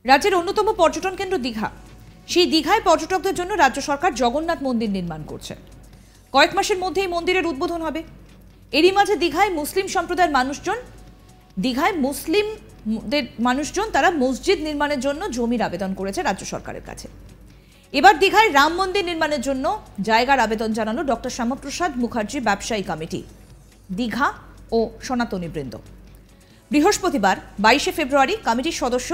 রাজ্যের অন্যতম পর্যটন কেন্দ্র দীঘা, সেই দীঘায় পর্যটকদের জন্য রাজ্য সরকার জগন্নাথ মন্দির নির্মাণ করছে। কয়েক মাসের মধ্যেই মন্দিরের উদ্বোধন হবে। এরই মাঝে দীঘায় মুসলিম সম্প্রদায়ের মানুষজন তারা মসজিদ নির্মাণের জন্য জমির আবেদন করেছে রাজ্য সরকারের কাছে। এবার দীঘায় রাম মন্দির নির্মাণের জন্য জায়গার আবেদন জানালো ডক্টর শ্যামাপ্রসাদ মুখার্জি ব্যবসায়ী কমিটি, দীঘা ও সনাতনী বৃন্দ। বৃহস্পতিবার 22শে ফেব্রুয়ারি কমিটির সদস্য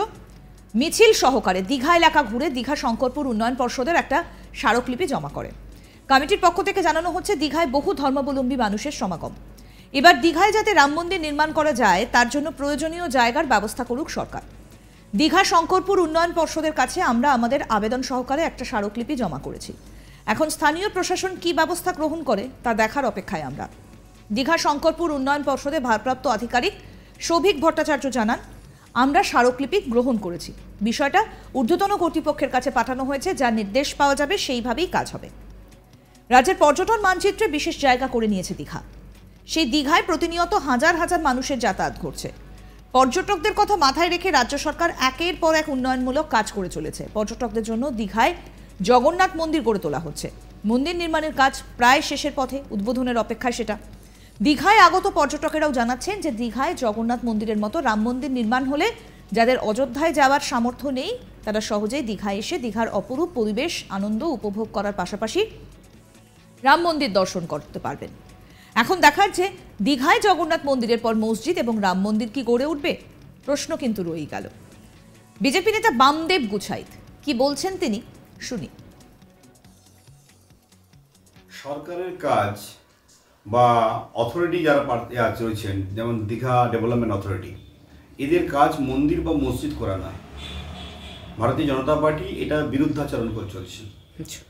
মিছিল সহকারে দীঘা এলাকা ঘুরে দীঘা শঙ্করপুর উন্নয়ন পর্ষদের একটা স্মারকলিপি জমা করে। কমিটির পক্ষ থেকে জানানো হচ্ছে, দীঘায় বহু ধর্মাবলম্বী মানুষের সমাগম। এবার দীঘায় যাতে রাম মন্দির নির্মাণ করা যায় তার জন্য প্রয়োজনীয় জায়গার ব্যবস্থা করুক সরকার। দীঘা শঙ্করপুর উন্নয়ন পর্ষদের কাছে আমরা আমাদের আবেদন সহকারে একটা স্মারকলিপি জমা করেছি। এখন স্থানীয় প্রশাসন কি ব্যবস্থা গ্রহণ করে তা দেখার অপেক্ষায় আমরা। দীঘা শঙ্করপুর উন্নয়ন পর্ষদের ভারপ্রাপ্ত আধিকারিক সৌভিক ভট্টাচার্য জানান, আমরা স্মারকলিপি গ্রহণ করেছি, বিষয়টা ঊর্ধ্বতন কর্তৃপক্ষের কাছে পাঠানো হয়েছে, যা নির্দেশ পাওয়া যাবে সেইভাবেই কাজ হবে। রাজ্যের পর্যটন মানচিত্রে বিশেষ জায়গা করে নিয়েছে দীঘা। সেই দীঘায় প্রতিনিয়ত হাজার হাজার মানুষের যাতায়াত ঘটছে। পর্যটকদের কথা মাথায় রেখে রাজ্য সরকার একের পর এক উন্নয়নমূলক কাজ করে চলেছে। পর্যটকদের জন্য দীঘায় জগন্নাথ মন্দির গড়ে তোলা হচ্ছে। মন্দির নির্মাণের কাজ প্রায় শেষের পথে, উদ্বোধনের অপেক্ষায় সেটা। দীঘায় আগত পর্যটকেরাও জানাচ্ছেন যে দীঘায় জগন্নাথ মন্দিরের মতো রাম মন্দির নির্মাণ হলে যাদের অযোধ্যায় যাওয়ার সামর্থ্য নেই তারা সহজেই দীঘায় এসে দীঘার অপরূপ পরিবেশ আনন্দ উপভোগ করার পাশাপাশি রাম মন্দির দর্শন করতে পারবেন। এখন দেখার যে দীঘায় জগন্নাথ মন্দিরের পর মসজিদ এবং রাম মন্দির কি গড়ে উঠবে, প্রশ্ন কিন্তু রয়েই গেল। বিজেপি নেতা বামদেব গুছাইত কি বলছেন তিনি শুনি। সরকারের কাজ বা অথরিটি যারা রয়েছেন, যেমন দীঘা ডেভেলপমেন্ট অথরিটি, এদের কাজ মন্দির বা মসজিদ করা নয়। ভারতীয় জনতা পার্টি এটা বিরুদ্ধাচরণ করে চলছে।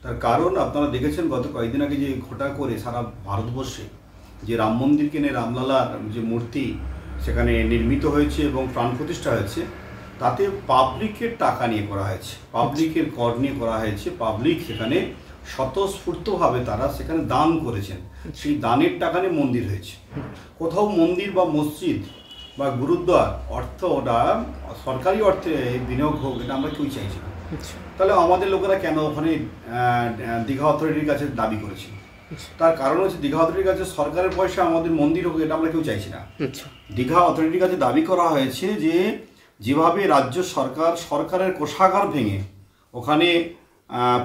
তার কারণ আপনারা দেখেছেন গত কয়েকদিন আগে যে ঘটা করে সারা ভারতবর্ষে যে রাম মন্দিরকে নিয়ে রামলালার যে মূর্তি সেখানে নির্মিত হয়েছে এবং প্রাণ প্রতিষ্ঠা হয়েছে, তাতে পাবলিকের টাকা নিয়ে করা হয়েছে, পাবলিকের কর নিয়ে করা হয়েছে। পাবলিক সেখানে স্বতঃস্ফূর্তভাবে তারা সেখানে দান করেছেন, সেই দানের টাকা নিয়ে মন্দির হয়েছে। কোথাও মন্দির বা মসজিদ বা গুরুদ্বার অর্থ ওটা সরকারি অর্থে বিনিয়োগ হোক, এটা আমরা কেউ চাইছি না। তাহলে আমাদের লোকেরা কেন ওখানে দীঘা অথরিটির কাছে দাবি করেছে? তার কারণ হচ্ছে দীঘা অথরিটির কাছে সরকারের পয়সা আমাদের মন্দির হোক, এটা আমরা কেউ চাইছি না। দীঘা অথরিটির কাছে দাবি করা হয়েছে যে যেভাবে রাজ্য সরকারের কোষাগার ভেঙে ওখানে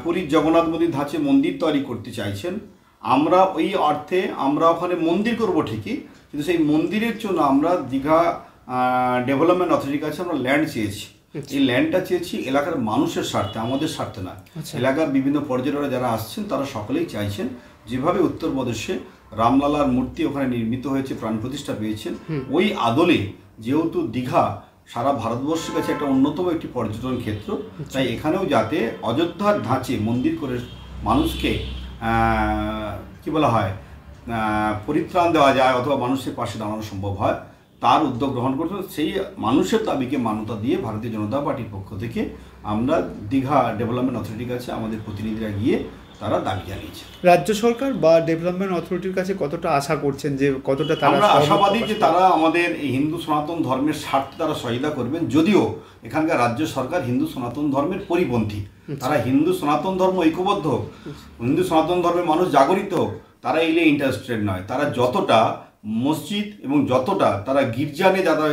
পুরীর জগন্নাথ মন্দির ধাঁচে মন্দির তৈরি করতে চাইছেন, আমরা ওই অর্থে আমরা ওখানে মন্দির করব ঠিকই, কিন্তু সেই মন্দিরের জন্য আমরা দীঘা ডেভেলপমেন্ট অথরিটির কাছে আমরা ল্যান্ড চেয়েছি। এই ল্যান্ডটা চেয়েছি এলাকার মানুষের স্বার্থে, আমাদের স্বার্থে না। এলাকার বিভিন্ন পর্যটকরা যারা আসছেন তারা সকলেই চাইছেন যেভাবে উত্তরপ্রদেশে রামলালার মূর্তি ওখানে নির্মিত হয়েছে, প্রাণ প্রতিষ্ঠা পেয়েছেন, ওই আদলে যেহেতু দীঘা সারা ভারতবর্ষের কাছে একটা অন্যতম একটি পর্যটন ক্ষেত্র, তাই এখানেও যাতে অযোধ্যার ধাঁচে মন্দির করে মানুষকে কি বলা হয় পরিত্রাণ দেওয়া যায় অথবা মানুষের পাশে দাঁড়ানো সম্ভব হয়, তার উদ্যোগ গ্রহণ করতে সেই মানুষের দাবিকে মান্যতা দিয়ে ভারতীয় জনতা পার্টির পক্ষ থেকে আমরা দীঘা ডেভেলপমেন্ট অথরিটির কাছে আমাদের প্রতিনিধিরা গিয়ে তারা দাবি জানিয়েছে। রাজ্য সরকার বা ডেভেলপমেন্ট অথরিটির কাছে কতটা আশা করছেন, যে কতটা আমরা আশাবাদী যে তারা আমাদের এই হিন্দু সনাতন ধর্মের স্বার্থে তারা সহায়তা করবেন। যদিও এখানকার রাজ্য সরকার হিন্দু সনাতন ধর্মের পরিপন্থী, তারা হিন্দু সনাতন ধর্ম ঐক্যবদ্ধ হোক, হিন্দু সনাতন ধর্মের মানুষ জাগরিত হোক, তারা এলে ইন্টারেস্টেড নয়। তারা যতটা মসজিদ এবং যতটা তারা গির্জা নিয়ে যারা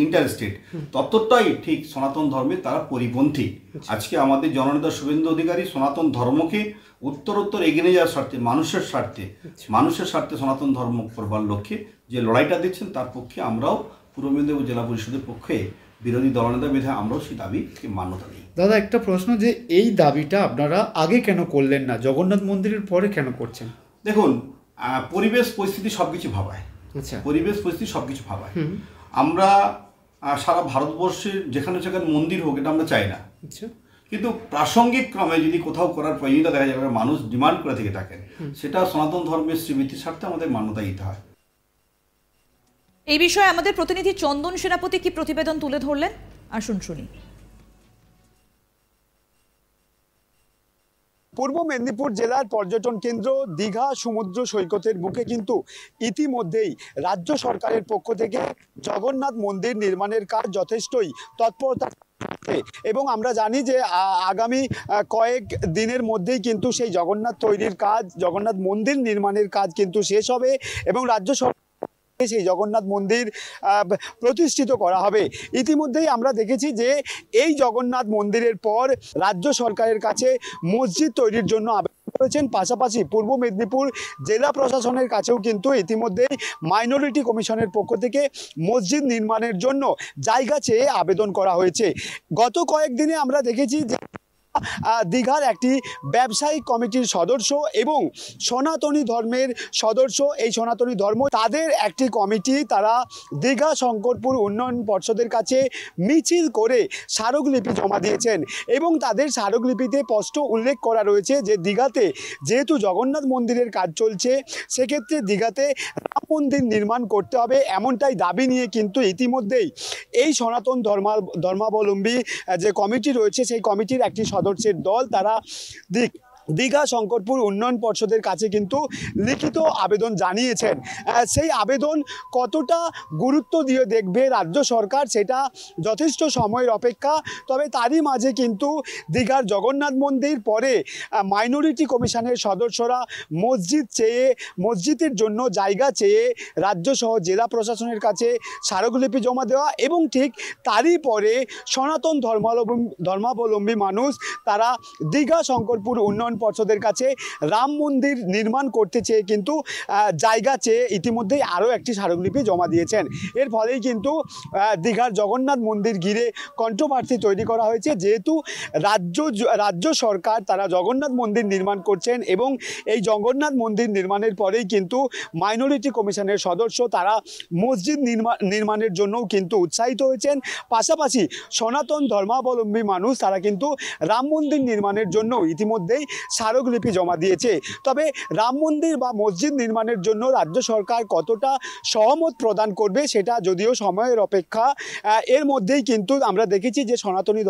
ইন্টারেস্টেড, ততটাই ঠিক সনাতন ধর্মে তারা পরিপন্থী। আজকে আমাদের জননেতা শুভেন্দু অধিকারী সনাতন ধর্মকে উত্তরোত্তর এগিয়ে নিয়ে যাওয়ার স্বার্থে, মানুষের স্বার্থে সনাতন ধর্ম করবার লক্ষ্যে যে লড়াইটা দিচ্ছেন, তার পক্ষে আমরাও পূর্ব মেদিনীপুর জেলা পরিষদের পক্ষে বিরোধী দলনেতা বিধায় আমরাও সেই দাবিকে মান্যতা দিই। দাদা, একটা প্রশ্ন, যে এই দাবিটা আপনারা আগে কেন করলেন না, জগন্নাথ মন্দিরের পরে কেন করছেন? দেখুন, পরিবেশ পরিস্থিতি সবকিছু ভাবায়। পরিবেশ পরিস্থিতি সবকিছু ভাবায়। আমরা সারা ভারতবর্ষের যেখানে যেখানে মন্দির হোক এটা আমরা চাই না, কিন্তু প্রাসঙ্গিক ক্রমে যদি কোথাও করার প্রয়োজনীয়তা দেখা যায়, মানুষ ডিমান্ড করে থেকে থাকেন, সেটা সনাতন ধর্মের স্বীকৃতির স্বার্থে আমাদের মান্যতা দিতে হয়। এই বিষয়ে আমাদের প্রতিনিধি চন্দন সেনাপতি কি প্রতিবেদন তুলে ধরলেন, আসুন শুনি। পূর্ব মেদিনীপুর জেলার পর্যটন কেন্দ্র দীঘা সমুদ্র সৈকতের বুকে কিন্তু ইতিমধ্যেই রাজ্য সরকারের পক্ষ থেকে জগন্নাথ মন্দির নির্মাণের কাজ যথেষ্টই তৎপরতা এবং আমরা জানি যে আগামী কয়েক দিনের মধ্যেই কিন্তু সেই জগন্নাথ তৈরির কাজ, জগন্নাথ মন্দির নির্মাণের কাজ কিন্তু শেষ হবে এবং রাজ্য সরকার সেই জগন্নাথ মন্দির প্রতিষ্ঠিত করা হবে। ইতিমধ্যেই আমরা দেখেছি যে এই জগন্নাথ মন্দিরের পর রাজ্য সরকারের কাছে মসজিদ তৈরির জন্য আবেদন করেছেন। পাশাপাশি পূর্ব মেদিনীপুর জেলা প্রশাসনের কাছেও কিন্তু ইতিমধ্যেই মাইনরিটি কমিশনের পক্ষ থেকে মসজিদ নির্মাণের জন্য জায়গা চেয়ে আবেদন করা হয়েছে। গত কয়েকদিনে আমরা দেখেছি যে দীঘার একটি ব্যবসায়িক কমিটির সদস্য এবং সনাতনী ধর্মের সদস্য, এই সনাতনী ধর্ম তাদের একটি কমিটি তারা দীঘা শঙ্করপুর উন্নয়ন পর্ষদের কাছে মিছিল করে স্মারকলিপি জমা দিয়েছেন এবং তাদের স্মারকলিপিতে স্পষ্ট উল্লেখ করা রয়েছে যে দীঘাতে যেহেতু জগন্নাথ মন্দিরের কাজ চলছে, সেক্ষেত্রে দীঘাতে রাম মন্দির নির্মাণ করতে হবে, এমনটাই দাবি নিয়ে কিন্তু ইতিমধ্যেই এই সনাতন ধর্মাবলম্বী যে কমিটি রয়েছে সেই কমিটির একটি সদস্যের দল তারা দীঘা শঙ্করপুর উন্নয়ন পর্ষদের কাছে কিন্তু লিখিত আবেদন জানিয়েছেন। সেই আবেদন কতটা গুরুত্ব দিয়ে দেখবে রাজ্য সরকার সেটা যথেষ্ট সময়ের অপেক্ষা। তবে তারই মাঝে কিন্তু দীঘার জগন্নাথ মন্দির পরে মাইনরিটি কমিশনের সদস্যরা মসজিদের জন্য জায়গা চেয়ে রাজ্যসহ জেলা প্রশাসনের কাছে স্মারকলিপি জমা দেওয়া এবং ঠিক তারই পরে সনাতন ধর্মাবলম্বী মানুষ তারা দীঘা শঙ্করপুর উন্নয়ন পর্ষদের কাছে রাম মন্দির নির্মাণ করতে চেয়ে কিন্তু জায়গা চেয়ে ইতিমধ্যেই আরও একটি স্মারকলিপি জমা দিয়েছেন। এর ফলেই কিন্তু দীঘার জগন্নাথ মন্দির ঘিরে কন্ট্রোভার্সি তৈরি করা হয়েছে, যেহেতু রাজ্য সরকার তারা জগন্নাথ মন্দির নির্মাণ করছেন এবং এই জগন্নাথ মন্দির নির্মাণের পরেই কিন্তু মাইনরিটি কমিশনের সদস্য তারা মসজিদ নির্মাণের জন্যও কিন্তু উৎসাহিত হয়েছেন। পাশাপাশি সনাতন ধর্মাবলম্বী মানুষ তারা কিন্তু রাম মন্দির নির্মাণের জন্য ইতিমধ্যেই স্মারকলিপি জমা দিয়েছে। তবে রাম মন্দির বা মসজিদ নির্মাণের জন্য রাজ্য সরকার কতটা সহমত প্রদান করবে সেটা যদিও সময়ের অপেক্ষা। এর মধ্যেই কিন্তু আমরা দেখেছি যে সনাতনী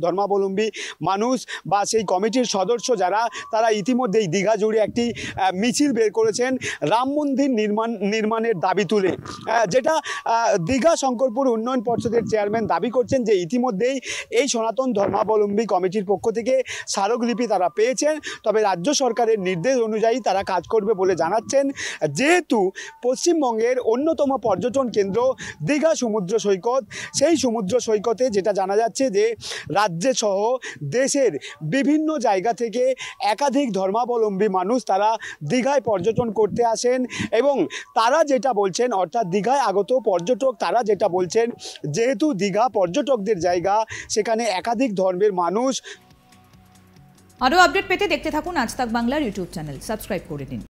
ধর্মাবলম্বী মানুষ বা সেই কমিটির সদস্য যারা তারা ইতিমধ্যেই দীঘা জুড়ে একটি মিছিল বের করেছেন রাম মন্দির নির্মাণের দাবি তুলে, যেটা দীঘা শঙ্করপুর উন্নয়ন পর্ষদের চেয়ারম্যান দাবি করছেন যে ইতিমধ্যেই এই সনাতন ধর্মাবলম্বী কমিটির পক্ষ থেকে স্মারকলিপি তারা পেয়েছেন। তবে রাজ্য সরকারের নির্দেশ অনুযায়ী তারা কাজ করবে বলে জানাচ্ছেন। যেহেতু পশ্চিমবঙ্গের অন্যতম পর্যটন কেন্দ্র দীঘা সমুদ্র সৈকত, সেই সমুদ্র সৈকতে যেটা জানা যাচ্ছে যে রাজ্যে সহ দেশের বিভিন্ন জায়গা থেকে একাধিক ধর্মাবলম্বী মানুষ তারা দীঘায় পর্যটন করতে আসেন এবং তারা যেটা বলছেন, অর্থাৎ দীঘায় আগত পর্যটক তারা যেটা বলছেন, যেহেতু দীঘা পর্যটকদের জায়গা, সেখানে একাধিক ধর্মের মানুষ। আরও আপডেট পেতে দেখতে থাকুন আজ তাক বাংলার ইউটিউব চ্যানেল, সাবস্ক্রাইব করে দিন।